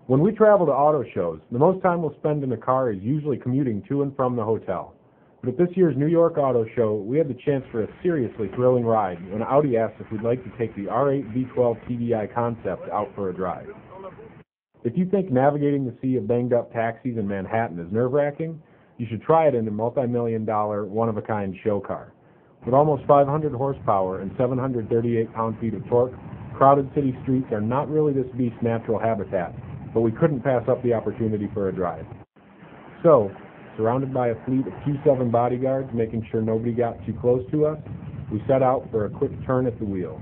When we travel to auto shows, the most time we'll spend in a car is usually commuting to and from the hotel. But at this year's New York Auto Show, we had the chance for a seriously thrilling ride when Audi asked if we'd like to take the R8 V12 TDI concept out for a drive. If you think navigating the sea of banged-up taxis in Manhattan is nerve-wracking, you should try it in a multi-million-dollar, one-of-a-kind show car. With almost 500 horsepower and 738 pound-feet of torque, crowded city streets are not really this beast's natural habitat, but we couldn't pass up the opportunity for a drive. So, surrounded by a fleet of Q7 bodyguards making sure nobody got too close to us, we set out for a quick turn at the wheel.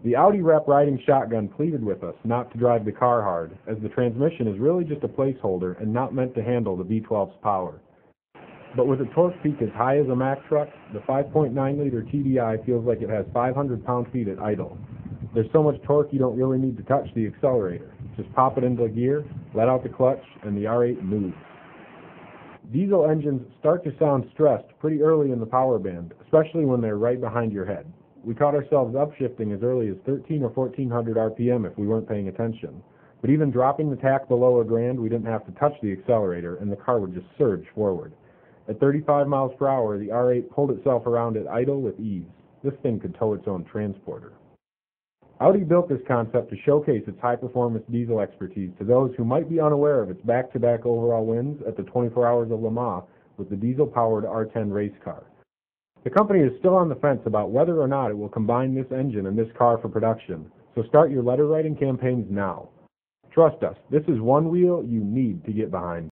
The Audi rep riding shotgun pleaded with us not to drive the car hard, as the transmission is really just a placeholder and not meant to handle the V12's power. But with a torque peak as high as a Mack truck, the 5.9-liter TDI feels like it has 500 pound-feet at idle. There's so much torque you don't really need to touch the accelerator. Just pop it into gear, let out the clutch, and the R8 moves. Diesel engines start to sound stressed pretty early in the power band, especially when they're right behind your head. We caught ourselves upshifting as early as 13 or 1400 RPM if we weren't paying attention. But even dropping the tach below a grand, we didn't have to touch the accelerator, and the car would just surge forward. At 35 miles per hour, the R8 pulled itself around at idle with ease. This thing could tow its own transporter. Audi built this concept to showcase its high-performance diesel expertise to those who might be unaware of its back-to-back overall wins at the 24 Hours of Le Mans with the diesel-powered R10 race car. The company is still on the fence about whether or not it will combine this engine and this car for production, so start your letter-writing campaigns now. Trust us, this is one wheel you need to get behind.